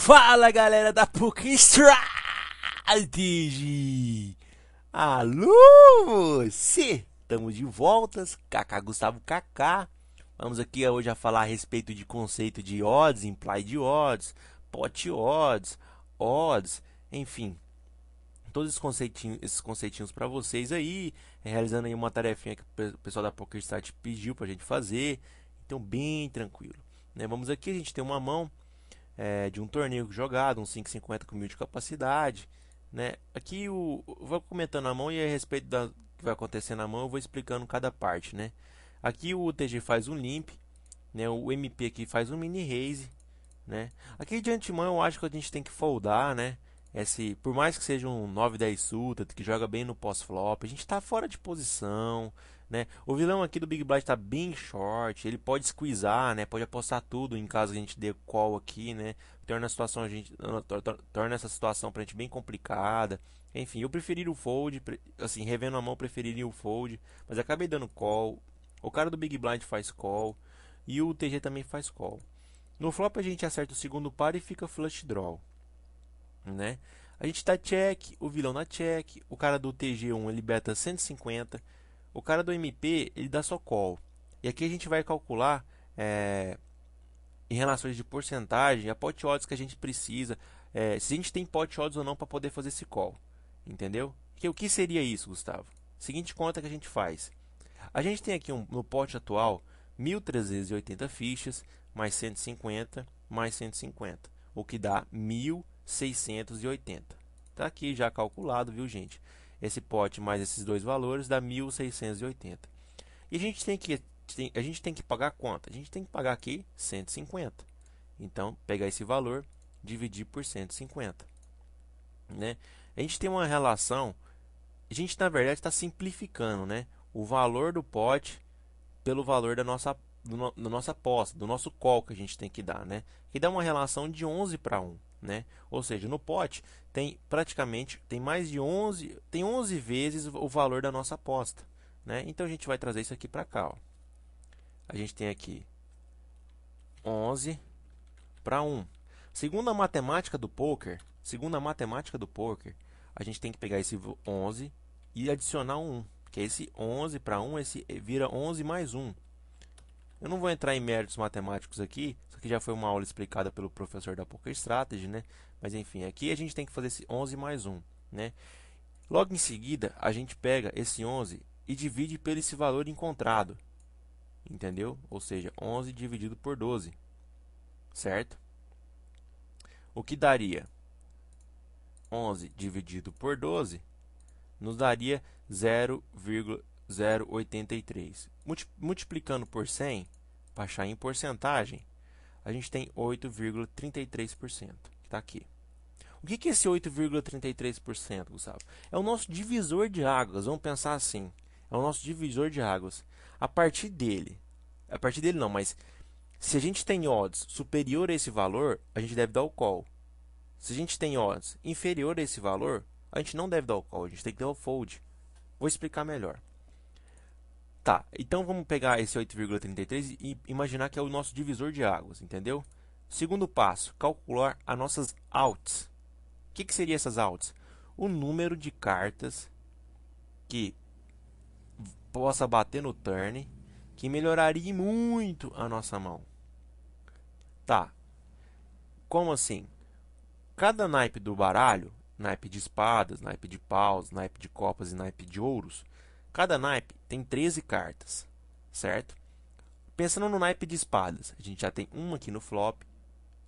Fala galera da Poker Strategy! Alô você! Estamos de voltas, Kaká Gustavo Kaká. Vamos aqui hoje a falar a respeito de conceito de odds, implied odds, pot odds, enfim. Todos esses conceitinhos para vocês aí, realizando aí uma tarefinha que o pessoal da Poker Start pediu para a gente fazer. Então bem tranquilo, né? Vamos aqui, a gente tem uma mão de um torneio jogado, um 5,50 com 1000 de capacidade, né? Aqui eu vou comentando a mão e a respeito do que vai acontecer na mão eu vou explicando cada parte, né? Aqui o UTG faz um limp, né? O MP aqui faz um mini raise, né? Aqui de antemão eu acho que a gente tem que foldar, né? Por mais que seja um 9-10 suited, que joga bem no pós-flop, a gente está fora de posição, né? O vilão aqui do Big Blind está bem short, ele pode squeezar, né? Pode apostar tudo em caso a gente dê call aqui, né? Torna essa situação para a gente bem complicada. Enfim, eu preferi o fold, assim, revendo a mão, preferiria o fold, mas acabei dando call. O cara do Big Blind faz call e o TG também faz call. No flop a gente acerta o segundo par e fica flush draw, né? A gente dá check, o vilão na check, o cara do TG1 ele beta 150, o cara do MP ele dá só call. E aqui a gente vai calcular em relações de porcentagem a pot odds que a gente precisa, se a gente tem pot odds ou não para poder fazer esse call, entendeu? O que seria isso, Gustavo? Seguinte conta que a gente faz. A gente tem aqui no pot atual 1.380 fichas mais 150 mais 150, o que dá 1.680. Tá aqui já calculado, viu, gente? Esse pote mais esses dois valores dá 1.680. E a gente tem que pagar quanto? A gente tem que pagar aqui 150. Então, pegar esse valor, dividir por 150, né? A gente tem uma relação, a gente na verdade está simplificando, né? O valor do pote pelo valor da nossa aposta, do nosso call que a gente tem que dar, né? Que dá uma relação de 11 para 1, né? Ou seja, no pote tem mais de 11, tem 11 vezes o valor da nossa aposta, né? Então a gente vai trazer isso aqui para cá, ó. A gente tem aqui 11 para 1. Segundo a matemática do poker, a gente tem que pegar esse 11 e adicionar um 1, que é esse 11 para 1, esse vira 11 mais 1. Eu não vou entrar em méritos matemáticos aqui, isso aqui já foi uma aula explicada pelo professor da Poker Strategy, né? Mas enfim, aqui a gente tem que fazer esse 11 mais 1, né? Logo em seguida, a gente pega esse 11 e divide pelo esse valor encontrado, entendeu? Ou seja, 11 dividido por 12, certo? O que daria? 11 dividido por 12 nos daria 0,083. Multiplicando por 100, para achar em porcentagem, a gente tem 8,33%, que está aqui. O que é esse 8,33%, Gustavo? É o nosso divisor de águas, vamos pensar assim. É o nosso divisor de águas. A partir dele não, mas se a gente tem odds superior a esse valor, a gente deve dar o call. Se a gente tem odds inferior a esse valor, a gente não deve dar o call, a gente tem que dar o fold. Vou explicar melhor. Tá, então vamos pegar esse 8,33 e imaginar que é o nosso divisor de águas, entendeu? Segundo passo, calcular as nossas outs. O que seria essas outs? O número de cartas que possa bater no turn, que melhoraria muito a nossa mão. Tá, como assim? Cada naipe do baralho, naipe de espadas, naipe de paus, naipe de copas e naipe de ouros, cada naipe tem 13 cartas, certo? Pensando no naipe de espadas, a gente já tem uma aqui no flop,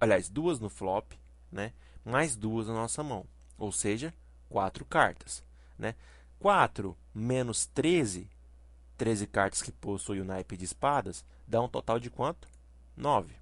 aliás, duas no flop, né? Mais duas na nossa mão, ou seja, 4 cartas, né? 4 menos 13 cartas que possui o naipe de espadas, dá um total de quanto? 9.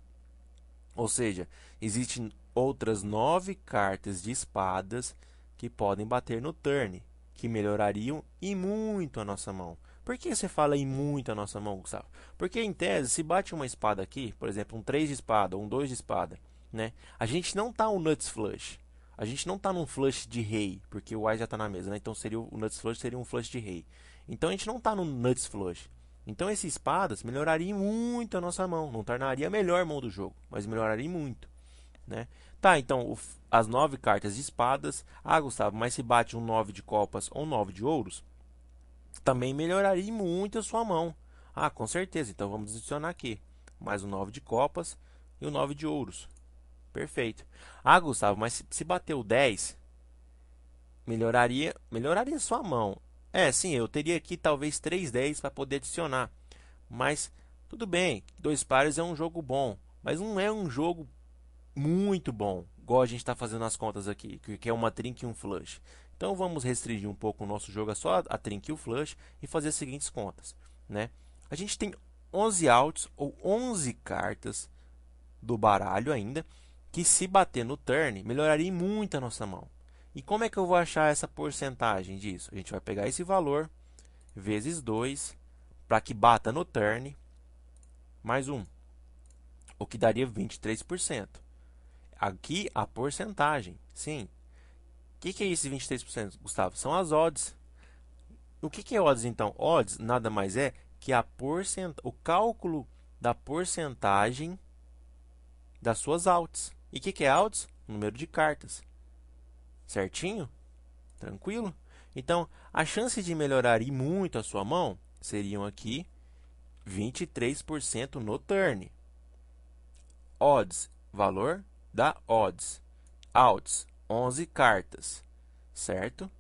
Ou seja, existem outras 9 cartas de espadas que podem bater no turn, que melhorariam e muito a nossa mão. Por que você fala em muito a nossa mão, Gustavo? Porque em tese, se bate uma espada aqui, por exemplo, um 3 de espada ou um 2 de espada, né? A gente não está um nuts flush. A gente não está num flush de rei, porque o Ás já está na mesa, né? Então o nuts flush seria um flush de rei. Então a gente não está no nuts flush. Então esses espadas melhorariam muito a nossa mão. Não tornaria a melhor mão do jogo, mas melhoraria muito. né? Tá, então as 9 cartas de espadas. Ah, Gustavo, mas se bate um 9 de copas ou um 9 de ouros, também melhoraria muito a sua mão. Ah, com certeza. Então vamos adicionar aqui mais um 9 de copas e um 9 de ouros. Perfeito. Ah, Gustavo, mas se bater o 10, melhoraria sua mão. É, sim, eu teria aqui talvez 3 10 para poder adicionar. Mas tudo bem, dois pares é um jogo bom, mas não é um jogo muito bom, igual a gente está fazendo as contas aqui, que é uma trinca e um flush. Então vamos restringir um pouco o nosso jogo a só a trinca e o flush e fazer as seguintes contas, né? A gente tem 11 outs ou 11 cartas do baralho ainda, que se bater no turn, melhoraria muito a nossa mão. E como é que eu vou achar essa porcentagem disso? A gente vai pegar esse valor vezes 2 para que bata no turn, mais 1, o que daria 23%. Aqui a porcentagem, sim. O que é esse 23%, Gustavo? São as odds. O que é odds então? Odds nada mais é que o cálculo da porcentagem das suas outs. E o que é outs? Número de cartas. Certinho? Tranquilo? Então, a chance de melhorar e muito a sua mão seriam aqui 23% no turn. Odds, valor da odds. Outs, 11 cartas, certo?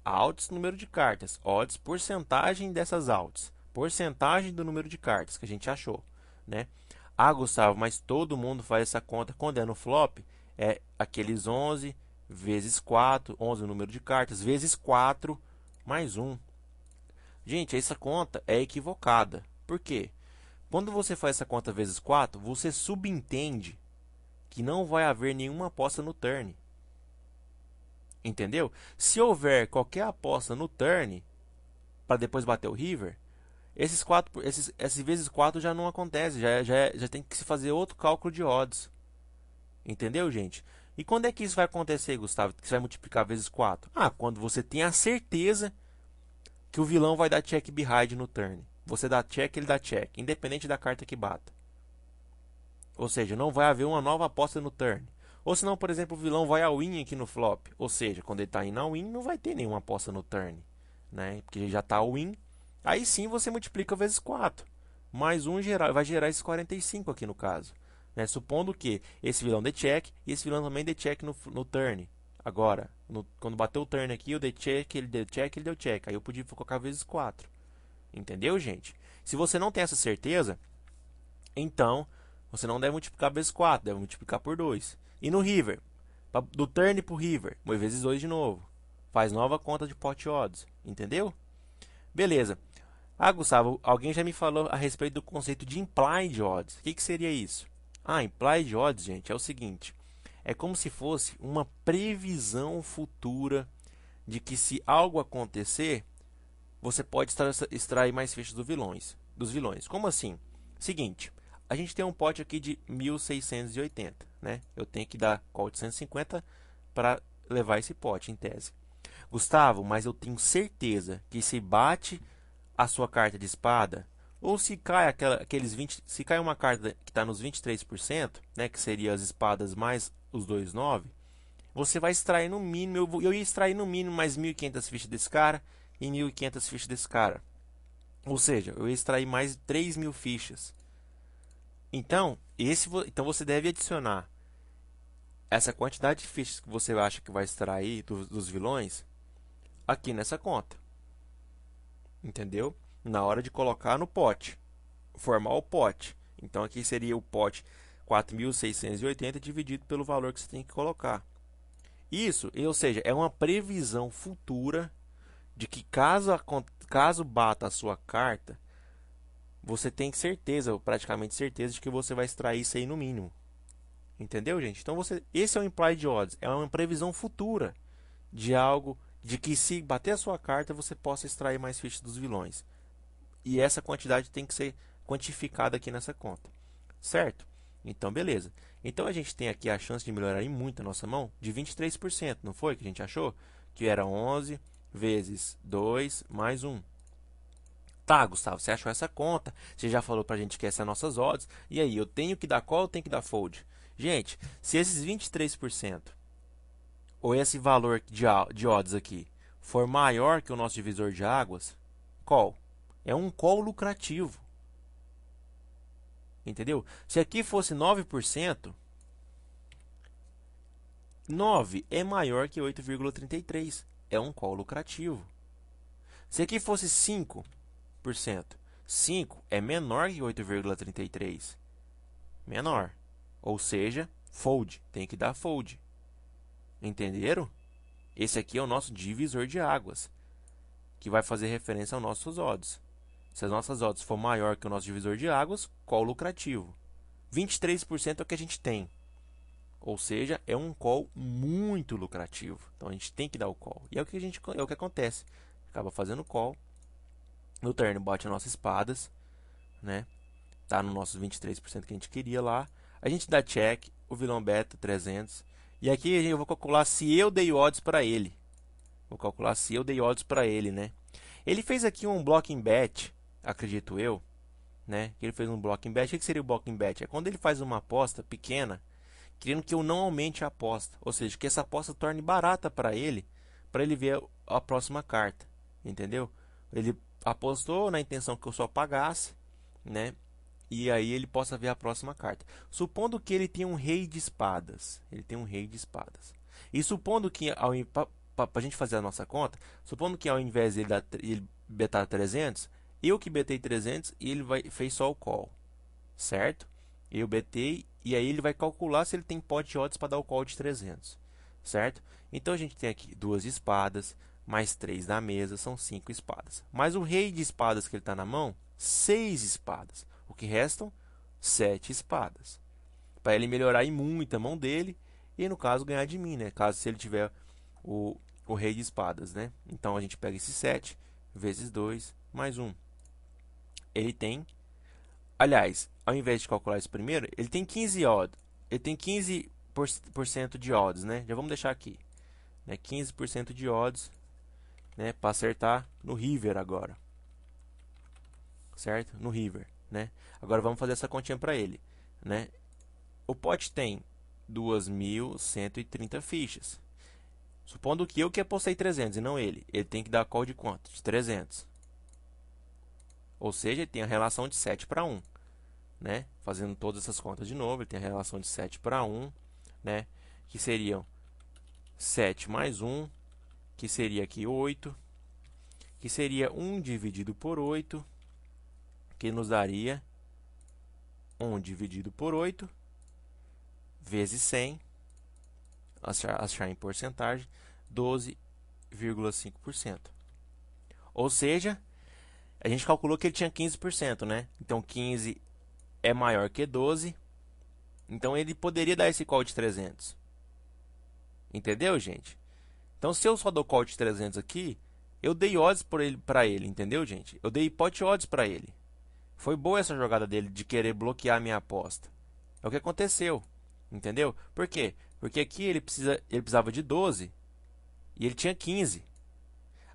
Outs, número de cartas. Odds, porcentagem dessas outs. Porcentagem do número de cartas que a gente achou, né? Ah, Gustavo, mas todo mundo faz essa conta quando é no flop. É aqueles 11 vezes 4, 11 o número de cartas, vezes 4, mais 1. Gente, essa conta é equivocada. Por quê? Quando você faz essa conta vezes 4, você subentende que não vai haver nenhuma aposta no turn. Entendeu? Se houver qualquer aposta no turn, para depois bater o river, esses vezes 4 já não acontece, já tem que se fazer outro cálculo de odds. Entendeu, gente? E quando é que isso vai acontecer, Gustavo? Que você vai multiplicar vezes 4? Ah, quando você tem a certeza que o vilão vai dar check behind no turn. Você dá check, ele dá check, independente da carta que bata. Ou seja, não vai haver uma nova aposta no turn. Ou senão, por exemplo, o vilão vai ao win aqui no flop. Ou seja, quando ele está indo ao win, não vai ter nenhuma aposta no turn, né? Porque já está ao win. Aí sim você multiplica vezes 4. Mais 1 vai gerar esses 45 aqui no caso. Né? Supondo que esse vilão dê check e esse vilão também dê check no turn. Agora, quando bateu o turn aqui, eu dei check, ele deu check, ele deu check. Aí eu podia colocar vezes 4. Entendeu, gente? Se você não tem essa certeza, então você não deve multiplicar vezes 4, deve multiplicar por 2. E no river, do turn para o river, vezes 2 de novo. Faz nova conta de pot odds, entendeu? Beleza. Ah, Gustavo, alguém já me falou a respeito do conceito de implied odds. O que seria isso? Ah, implied odds, gente, é o seguinte. É como se fosse uma previsão futura de que se algo acontecer, você pode extrair mais fichas dos vilões. Como assim? Seguinte, a gente tem um pote aqui de 1680, né? Eu tenho que dar call de 150 para levar esse pote, em tese. Gustavo, mas eu tenho certeza que se bate a sua carta de espada, ou se cai aqueles 20, se cai uma carta que está nos 23%, né, que seria as espadas mais os 2,9, você vai extrair no mínimo, eu ia extrair no mínimo mais 1.500 fichas desse cara e 1.500 fichas desse cara. Ou seja, eu ia extrair mais 3.000 fichas. Então, então você deve adicionar essa quantidade de fichas que você acha que vai extrair dos vilões aqui nessa conta. Entendeu? Na hora de colocar no pote, formar o pote. Então aqui seria o pote 4.680 dividido pelo valor que você tem que colocar. Isso, ou seja, é uma previsão futura de que caso bata a sua carta, você tem certeza, ou praticamente certeza, de que você vai extrair isso aí no mínimo. Entendeu, gente? Então esse é o implied odds, é uma previsão futura de algo, de que se bater a sua carta, você possa extrair mais fichas dos vilões. E essa quantidade tem que ser quantificada aqui nessa conta. Certo? Então, beleza. Então, a gente tem aqui a chance de melhorar em muito a nossa mão de 23%, não foi que a gente achou? Que era 11 vezes 2 mais 1. Tá, Gustavo, você achou essa conta, você já falou pra gente que essas são nossas odds, e aí, eu tenho que dar call ou tenho que dar fold? Gente, se esses 23% ou esse valor de odds aqui for maior que o nosso divisor de águas, call. É um call lucrativo. Entendeu? Se aqui fosse 9%, 9 é maior que 8,33. É um call lucrativo. Se aqui fosse 5%, 5 é menor que 8,33. Menor. Ou seja, fold. Tem que dar fold. Entenderam? Esse aqui é o nosso divisor de águas, que vai fazer referência aos nossos odds. Se as nossas odds for maior que o nosso divisor de águas, call lucrativo. 23% é o que a gente tem. Ou seja, é um call muito lucrativo. Então a gente tem que dar o call. E é o que acontece. Acaba fazendo call. No turn bate as nossas espadas, né? Tá no nossos 23% que a gente queria lá. A gente dá check, o vilão beta 300. E aqui eu vou calcular se eu dei odds para ele. Vou calcular se eu dei odds para ele, né? Ele fez aqui um blocking bet, acredito eu, né? Ele fez um blocking bet. O que seria o blocking bet? É quando ele faz uma aposta pequena, querendo que eu não aumente a aposta, ou seja, que essa aposta torne barata para ele ver a próxima carta, entendeu? Ele apostou na intenção que eu só pagasse, né? E aí ele possa ver a próxima carta. Supondo que ele tem um rei de espadas, e supondo que para a gente fazer a nossa conta, supondo que ao invés de ele betar 300, eu que betei 300 e ele fez só o call, certo? Eu betei e aí ele vai calcular se ele tem pot odds para dar o call de 300, certo? Então a gente tem aqui duas espadas, mais 3 na mesa, são 5 espadas. Mais o rei de espadas que ele está na mão, 6 espadas. O que restam? 7 espadas. Para ele melhorar em muito a mão dele e, no caso, ganhar de mim, né? Caso se ele tiver o rei de espadas, né? Então a gente pega esse 7 vezes 2 mais 1. Ele tem... Aliás, ao invés de calcular isso primeiro, ele tem 15 odds. Ele tem 15% de odds, né? Já vamos deixar aqui, né? 15% de odds, né? Para acertar no river agora, certo? No river, né? Agora vamos fazer essa continha para ele, né? O pote tem 2.130 fichas. Supondo que eu que apostei 300 e não ele, ele tem que dar call de quanto? De 300. Ou seja, ele tem a relação de 7 para 1. Né? Fazendo todas essas contas de novo, ele tem a relação de 7 para 1, né? Que seriam 7 mais 1, que seria aqui 8, que seria 1 dividido por 8, que nos daria 1 dividido por 8, vezes 100, achar em porcentagem, 12,5%. Ou seja, a gente calculou que ele tinha 15%, né? Então 15 é maior que 12, então ele poderia dar esse call de 300. Entendeu, gente? Então, se eu só dou call de 300 aqui, eu dei odds para ele, entendeu, gente? Eu dei pot odds para ele. Foi boa essa jogada dele de querer bloquear a minha aposta. É o que aconteceu, entendeu? Por quê? Porque aqui ele precisava de 12 e ele tinha 15.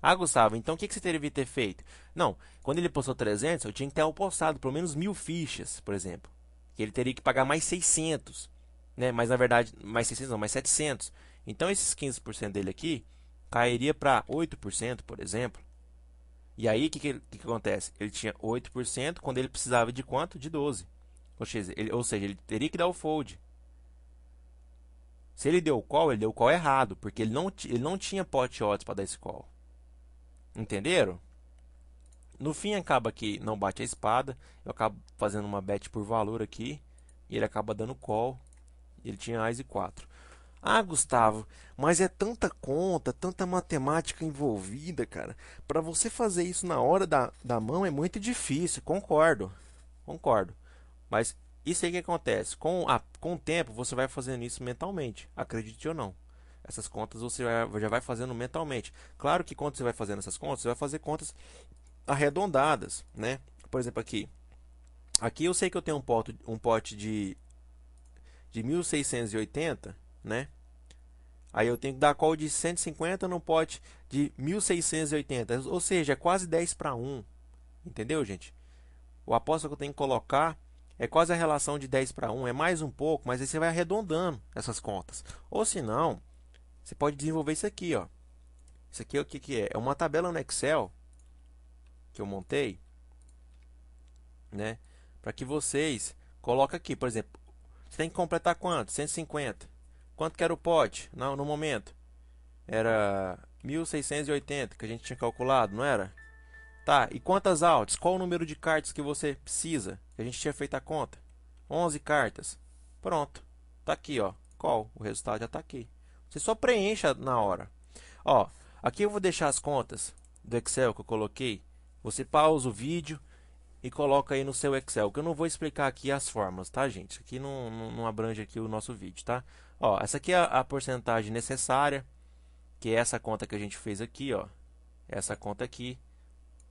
Ah, Gustavo, então o que você teria que ter feito? Não, quando ele postou 300, eu tinha que ter apostado pelo menos 1.000 fichas, por exemplo. Que ele teria que pagar mais 600, né? Mas na verdade, mais 600 não, mais 700. Então esses 15% dele aqui cairia para 8%, por exemplo. E aí o que acontece? Ele tinha 8% quando ele precisava de quanto? De 12. Ou seja, ele teria que dar o fold. Se ele deu o call, ele deu o call errado, porque ele não tinha pot odds para dar esse call. Entenderam? No fim acaba que não bate a espada. Eu acabo fazendo uma bet por valor aqui. E ele acaba dando call. Ele tinha Ás e 4. Ah, Gustavo, mas é tanta conta, tanta matemática envolvida, cara. Para você fazer isso na hora da mão é muito difícil. Concordo. Mas isso aí que acontece. Com o tempo você vai fazendo isso mentalmente. Acredite ou não. Essas contas você já vai fazendo mentalmente. Claro que quando você vai fazendo essas contas, você vai fazer contas arredondadas, né? Por exemplo, aqui eu sei que eu tenho um pote de 1680, né? Aí eu tenho que dar call de 150 no pote de 1680, ou seja, é quase 10 para 1. Entendeu, gente? O aposta que eu tenho que colocar é quase a relação de 10 para 1, é mais um pouco, mas aí você vai arredondando essas contas. Ou se não, você pode desenvolver isso aqui, ó. Isso aqui é o que que é? É uma tabela no Excel que eu montei, né? Para que vocês coloquem aqui, por exemplo, você tem que completar quanto? 150. Quanto que era o pote no momento? Era 1680 que a gente tinha calculado, não era? Tá, e quantas altas? Qual o número de cartas que você precisa? Que a gente tinha feito a conta. 11 cartas. Pronto. Tá aqui, ó. Qual? O resultado já tá aqui. Você só preencha na hora. Ó, aqui eu vou deixar as contas do Excel que eu coloquei. Você pausa o vídeo e coloca aí no seu Excel, que eu não vou explicar aqui as fórmulas, tá, gente? Isso aqui não abrange aqui o nosso vídeo, tá? Ó, essa aqui é a porcentagem necessária, que é essa conta que a gente fez aqui, ó. Essa conta aqui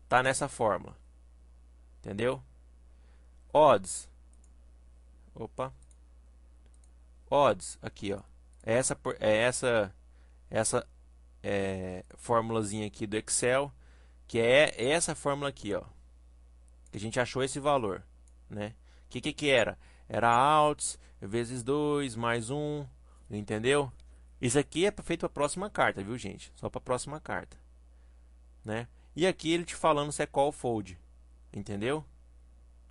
tá nessa fórmula, entendeu? Odds, opa, odds, aqui, ó. Essa formulazinha aqui do Excel, que é essa fórmula aqui, ó. Que a gente achou esse valor, né? Que era? Era alts vezes 2 mais 1, entendeu? Isso aqui é feito para a próxima carta, viu, gente? Só para a próxima carta, né? E aqui ele te falando se é call fold, entendeu?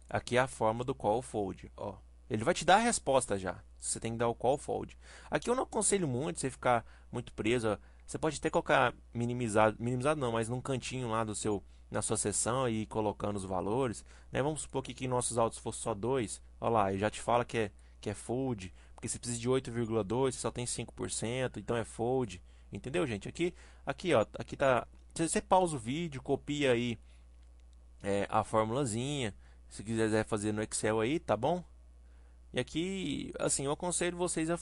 Aqui é a forma do call fold, ó. Ele vai te dar a resposta já. Você tem que dar o call fold. Aqui eu não aconselho muito você ficar muito preso. Ó. Você pode até colocar minimizado não, mas num cantinho lá do seu na sua seção e ir colocando os valores, né? Vamos supor que nossos autos fossem só 2. Olha lá, ele já te fala que é fold, porque você precisa de 8,2, você só tem 5%, então é fold. Entendeu, gente? Aqui, ó, aqui tá. Você pausa o vídeo, copia aí a formulazinha. Se quiser fazer no Excel aí, tá bom? E aqui, assim, eu aconselho vocês a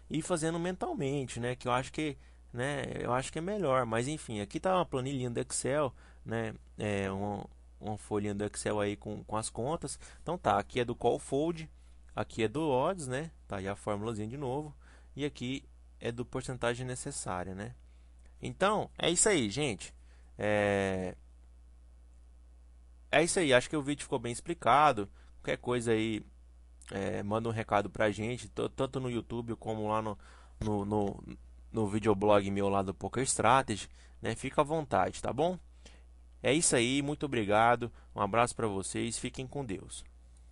ir fazendo mentalmente, né? Que eu acho que, né? Eu acho que é melhor. Mas enfim, aqui tá uma planilhinha do Excel, né? Uma folhinha do Excel aí com as contas. Então tá, aqui é do call fold, aqui é do odds, né? Tá aí a formulazinha de novo. E aqui é do porcentagem necessária, né? Então, é isso aí, gente. É, é isso aí. Acho que o vídeo ficou bem explicado. Qualquer coisa aí manda um recado pra gente, tanto no YouTube como lá no, no, no videoblog meu lá do Poker Strategy, né? Fica à vontade, tá bom? É isso aí, muito obrigado, um abraço pra vocês, fiquem com Deus.